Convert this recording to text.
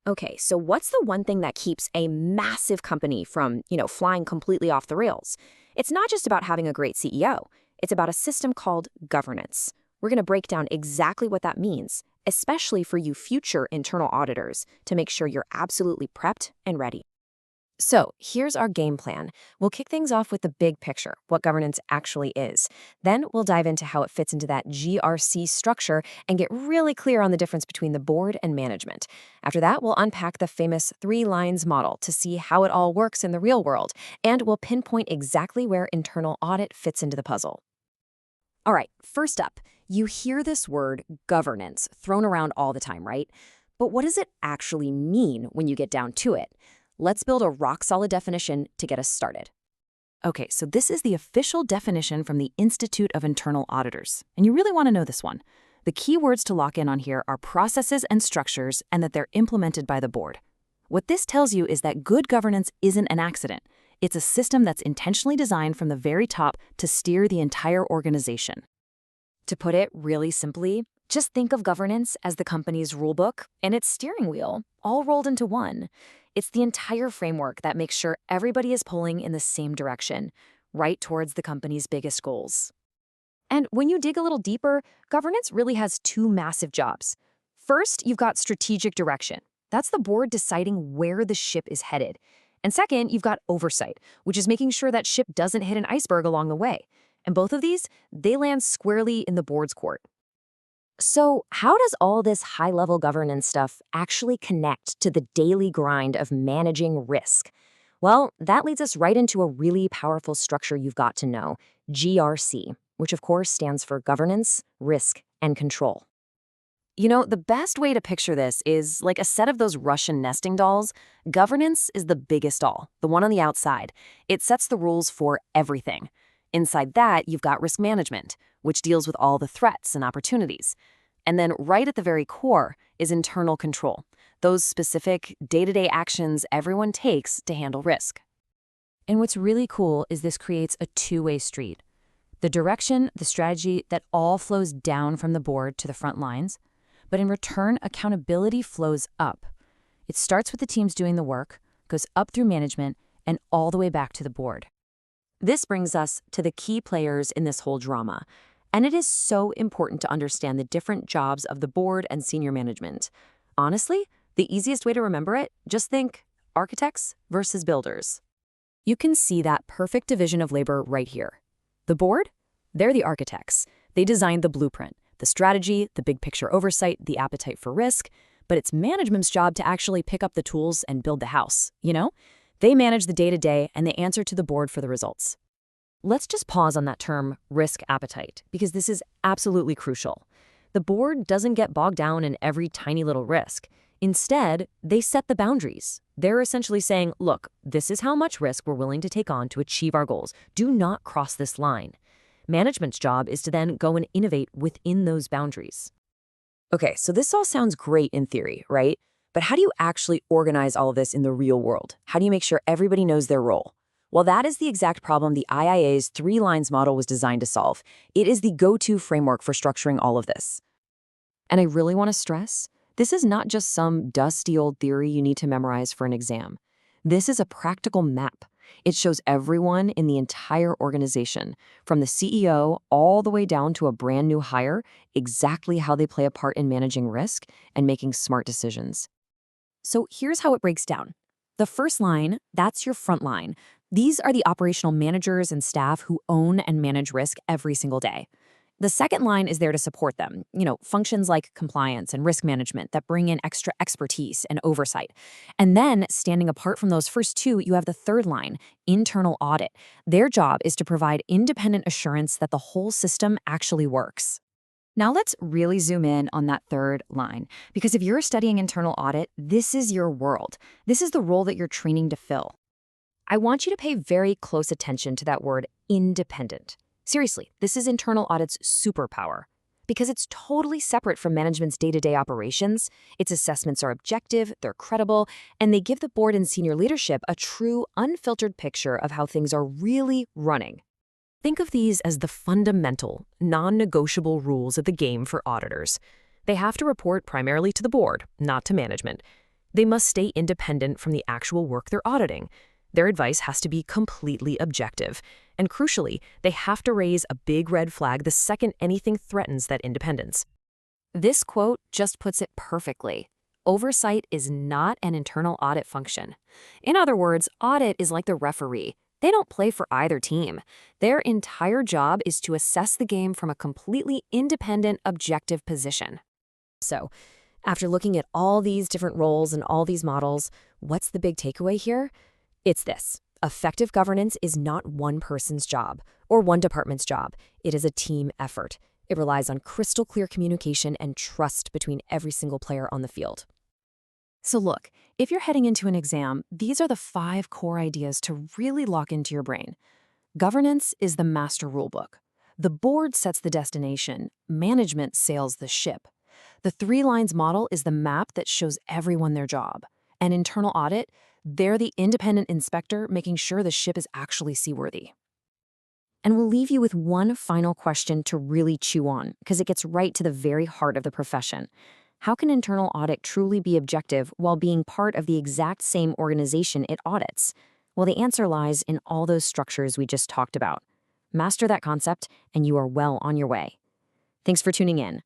Okay, so what's the one thing that keeps a massive company from, flying completely off the rails? It's not just about having a great CEO. It's about a system called governance. We're going to break down exactly what that means, especially for you future internal auditors, to make sure you're absolutely prepped and ready. So here's our game plan. We'll kick things off with the big picture, what governance actually is. Then we'll dive into how it fits into that GRC structure and get really clear on the difference between the board and management. After that, we'll unpack the famous 3 lines model to see how it all works in the real world, and we'll pinpoint exactly where internal audit fits into the puzzle. All right, first up, you hear this word governance thrown around all the time, right? But what does it actually mean when you get down to it? Let's build a rock-solid definition to get us started. Okay, so this is the official definition from the Institute of Internal Auditors, and you really want to know this one. The key words to lock in on here are processes and structures, and that they're implemented by the board. What this tells you is that good governance isn't an accident. It's a system that's intentionally designed from the very top to steer the entire organization. To put it really simply, just think of governance as the company's rulebook and its steering wheel, all rolled into one. It's the entire framework that makes sure everybody is pulling in the same direction, right towards the company's biggest goals. And when you dig a little deeper, governance really has 2 massive jobs. First, you've got strategic direction. That's the board deciding where the ship is headed. And second, you've got oversight, which is making sure that ship doesn't hit an iceberg along the way. And both of these, they land squarely in the board's court. So how does all this high-level governance stuff actually connect to the daily grind of managing risk? Well, that leads us right into a really powerful structure you've got to know, GRC, which of course stands for Governance, Risk, and Control. The best way to picture this is like a set of those Russian nesting dolls. Governance is the biggest doll, the one on the outside. It sets the rules for everything. Inside that, you've got risk management, which deals with all the threats and opportunities. And then right at the very core is internal control, those specific day-to-day actions everyone takes to handle risk. And what's really cool is this creates a 2-way street. The direction, the strategy, that all flows down from the board to the front lines, but in return, accountability flows up. It starts with the teams doing the work, goes up through management, and all the way back to the board. This brings us to the key players in this whole drama. And it is so important to understand the different jobs of the board and senior management. Honestly, the easiest way to remember it, just think architects versus builders. You can see that perfect division of labor right here. The board? They're the architects. They designed the blueprint, the strategy, the big picture oversight, the appetite for risk. But it's management's job to actually pick up the tools and build the house, They manage the day-to-day and they answer to the board for the results. Let's just pause on that term, risk appetite, because this is absolutely crucial. The board doesn't get bogged down in every tiny little risk. Instead, they set the boundaries. They're essentially saying, look, this is how much risk we're willing to take on to achieve our goals. Do not cross this line. Management's job is to then go and innovate within those boundaries. Okay, so this all sounds great in theory, right? But how do you actually organize all of this in the real world? How do you make sure everybody knows their role? Well, that is the exact problem the IIA's 3 lines model was designed to solve. It is the go-to framework for structuring all of this. And I really want to stress, this is not just some dusty old theory you need to memorize for an exam. This is a practical map. It shows everyone in the entire organization, from the CEO all the way down to a brand new hire, exactly how they play a part in managing risk and making smart decisions. So here's how it breaks down. The first line, that's your front line. These are the operational managers and staff who own and manage risk every single day. The second line is there to support them, functions like compliance and risk management that bring in extra expertise and oversight. And then, standing apart from those first 2, you have the third line, internal audit. Their job is to provide independent assurance that the whole system actually works. Now let's really zoom in on that third line, because if you're studying internal audit, this is your world. This is the role that you're training to fill. I want you to pay very close attention to that word, independent. Seriously, this is internal audit's superpower, because it's totally separate from management's day-to-day operations. Its assessments are objective, they're credible, and they give the board and senior leadership a true, unfiltered picture of how things are really running. Think of these as the fundamental, non-negotiable rules of the game for auditors. They have to report primarily to the board, not to management. They must stay independent from the actual work they're auditing. Their advice has to be completely objective. And crucially, they have to raise a big red flag the second anything threatens that independence. This quote just puts it perfectly. Oversight is not an internal audit function. In other words, audit is like the referee. They don't play for either team. Their entire job is to assess the game from a completely independent, objective position. So, after looking at all these different roles and all these models, what's the big takeaway here? It's this. Effective governance is not one person's job or one department's job. It is a team effort. It relies on crystal clear communication and trust between every single player on the field. So look, if you're heading into an exam, these are the 5 core ideas to really lock into your brain. Governance is the master rulebook. The board sets the destination. Management sails the ship. The 3 lines model is the map that shows everyone their job. And internal audit, they're the independent inspector making sure the ship is actually seaworthy. And we'll leave you with one final question to really chew on, because it gets right to the very heart of the profession. How can internal audit truly be objective while being part of the exact same organization it audits? Well, the answer lies in all those structures we just talked about. Master that concept, and you are well on your way. Thanks for tuning in.